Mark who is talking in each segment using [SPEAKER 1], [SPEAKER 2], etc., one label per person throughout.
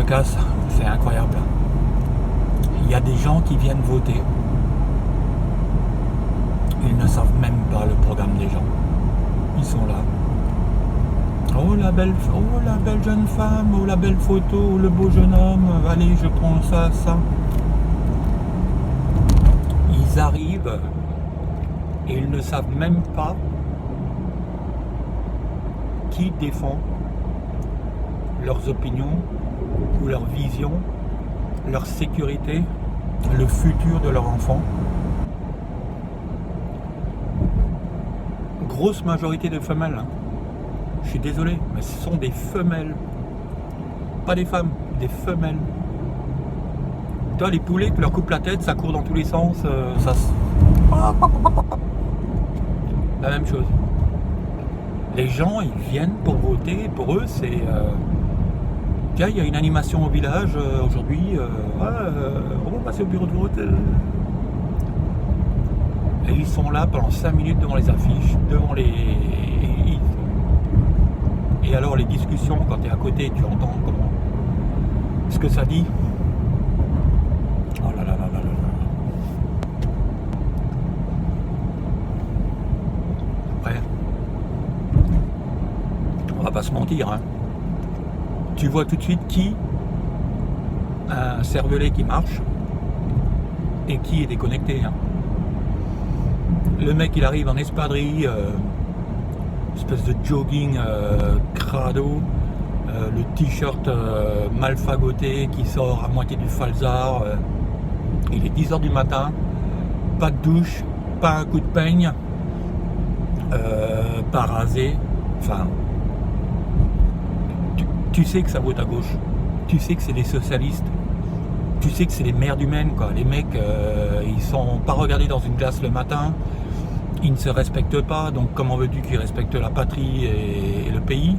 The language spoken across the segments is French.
[SPEAKER 1] tracasse, c'est incroyable. Il y a des gens qui viennent voter. Ils ne savent même pas le programme des gens. Ils sont là. Oh la belle jeune femme, oh la belle photo, oh le beau jeune homme, allez je prends ça, ça. Ils arrivent et ils ne savent même pas qui défend leurs opinions ou leur vision, leur sécurité, le futur de leur enfant. Grosse majorité de femelles. Je suis désolé, mais ce sont des femelles. Pas des femmes, des femelles. Toi, les poulets, tu leur coupes la tête, ça court dans tous les sens, La même chose. Les gens, ils viennent pour voter. Pour eux, c'est... Tiens, il y a une animation au village aujourd'hui. On va passer au bureau de vote. Et ils sont là pendant 5 minutes devant les affiches, devant les... Et alors les discussions, quand tu es à côté, tu entends comment... ce que ça dit. Oh là là là là là. Après, on va pas se mentir, hein. Tu vois tout de suite qui a un cervelet qui marche et qui est déconnecté, hein. Le mec il arrive en espadrille, espèce de jogging crado, le t-shirt mal fagoté qui sort à moitié du falzar, il est 10h du matin, pas de douche, pas un coup de peigne, pas rasé, enfin tu sais que ça vote à gauche, tu sais que c'est des socialistes, tu sais que c'est les merdes humaines quoi. Les mecs ils sont pas regardés dans une glace le matin, ils ne se respectent pas, donc comment veux-tu qu'ils respectent la patrie et le pays?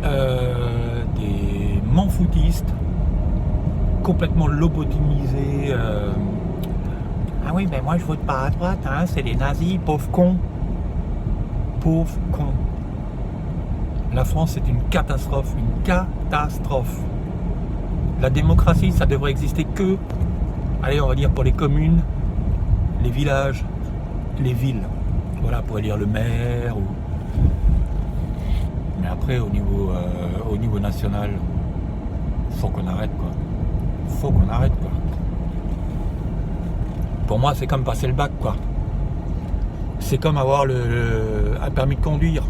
[SPEAKER 1] Des manfoutistes complètement lobotomisés. Ah oui mais moi je vote pas à droite, hein, c'est les nazis, pauvres cons. Pauvres cons. La France c'est une catastrophe, une catastrophe. La démocratie ça devrait exister que, allez on va dire pour les communes, les villages, les villes, voilà, pour élire le maire. Mais après au niveau national, faut qu'on arrête quoi. Faut qu'on arrête quoi. Pour moi c'est comme passer le bac quoi. C'est comme avoir un permis de conduire.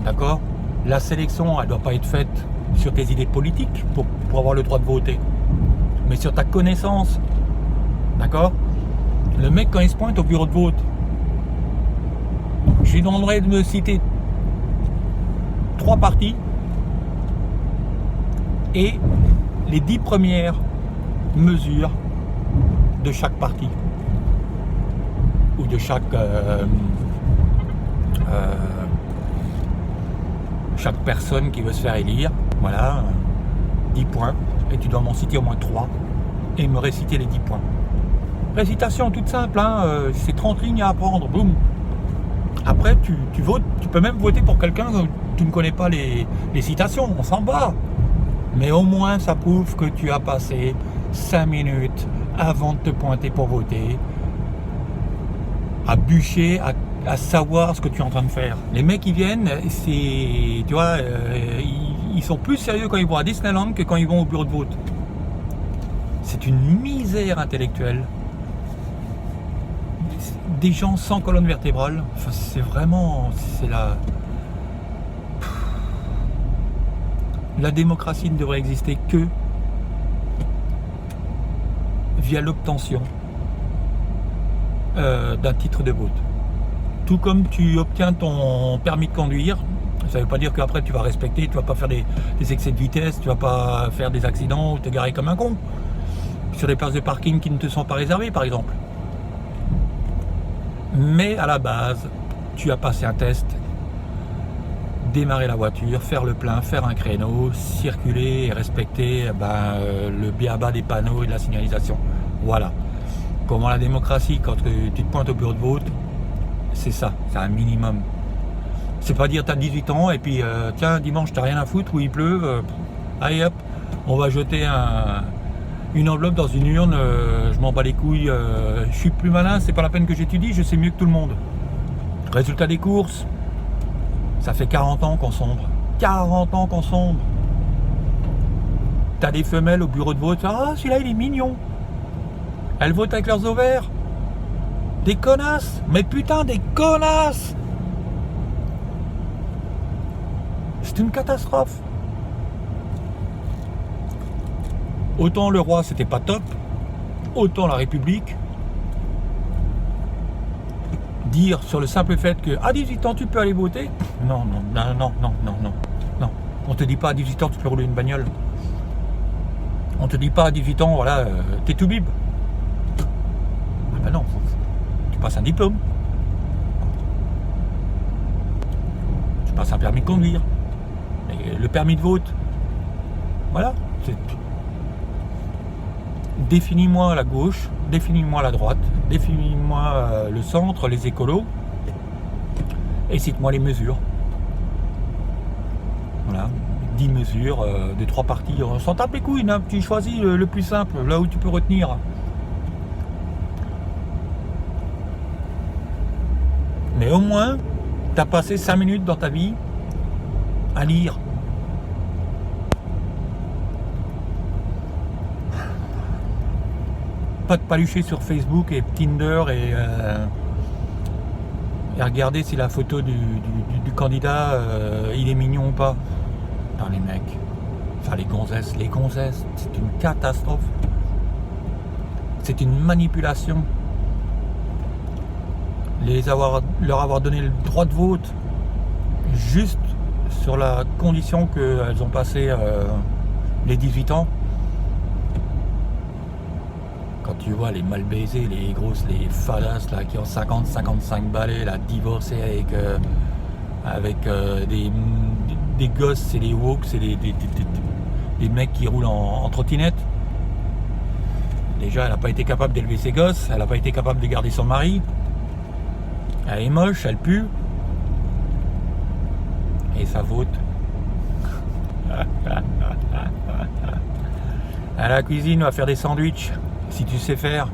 [SPEAKER 1] D'accord? La sélection elle doit pas être faite sur tes idées politiques pour avoir le droit de voter, mais sur ta connaissance. D'accord? Le mec quand il se pointe au bureau de vote, je lui demanderais de me citer 3 partis et les 10 premières mesures de chaque parti ou de chaque personne qui veut se faire élire. Voilà, 10 points, et tu dois m'en citer au moins 3 et me réciter les 10 points. Récitation toute simple, hein, c'est 30 lignes à apprendre, boum. Après tu votes, tu peux même voter pour quelqu'un dont tu ne connais pas les citations, on s'en bat. Mais au moins ça prouve que tu as passé 5 minutes avant de te pointer pour voter, à bûcher, à savoir ce que tu es en train de faire. Les mecs qui viennent, c'est, tu vois, ils sont plus sérieux quand ils vont à Disneyland que quand ils vont au bureau de vote. C'est une misère intellectuelle. Des gens sans colonne vertébrale, enfin c'est vraiment, c'est la démocratie ne devrait exister que via l'obtention d'un titre de vote. Tout comme tu obtiens ton permis de conduire, ça ne veut pas dire qu'après tu vas respecter, tu vas pas faire des excès de vitesse, tu vas pas faire des accidents ou te garer comme un con sur des places de parking qui ne te sont pas réservées par exemple. Mais à la base, tu as passé un test, démarrer la voiture, faire le plein, faire un créneau, circuler et respecter le b.a.-ba des panneaux et de la signalisation. Voilà. Comment la démocratie, quand tu te pointes au bureau de vote, c'est ça, c'est un minimum. C'est pas dire t'as 18 ans et puis tiens dimanche t'as rien à foutre ou il pleut, Allez hop, on va jeter une enveloppe dans une urne, je m'en bats les couilles, je suis plus malin, c'est pas la peine que j'étudie, je sais mieux que tout le monde. Résultat des courses, ça fait 40 ans qu'on sombre. 40 ans qu'on sombre. T'as des femelles au bureau de vote, ah celui-là il est mignon. Elles votent avec leurs ovaires. Des connasses, mais putain des connasses. C'est une catastrophe. Autant le roi c'était pas top, autant la République, dire sur le simple fait que à 18 ans tu peux aller voter, non. On te dit pas à 18 ans tu peux rouler une bagnole. On te dit pas à 18 ans, voilà, t'es tout bib. Ah ben non, tu passes un diplôme. Tu passes un permis de conduire. Mais le permis de vote, voilà. Définis-moi la gauche, définis-moi la droite, définis-moi le centre, les écolos, et cite-moi les mesures. Voilà, 10 mesures des 3 partis. On s'en tape les couilles, hein, tu choisis le plus simple, là où tu peux retenir. Mais au moins, tu as passé 5 minutes dans ta vie à lire. Pas de palucher sur Facebook et Tinder et regarder si la photo du candidat il est mignon ou pas. Putain les mecs, enfin les gonzesses, c'est une catastrophe. C'est une manipulation. Leur avoir donné le droit de vote juste sur la condition qu'elles ont passé les 18 ans. Quand tu vois les mal baisés, les grosses, les fadas là, qui ont 50-55 balais, là, divorcés avec des gosses, c'est des woks, c'est des mecs qui roulent en trottinette. Déjà, elle n'a pas été capable d'élever ses gosses, elle n'a pas été capable de garder son mari. Elle est moche, elle pue. Et ça vote. À la cuisine, on va faire des sandwichs. Si tu sais faire.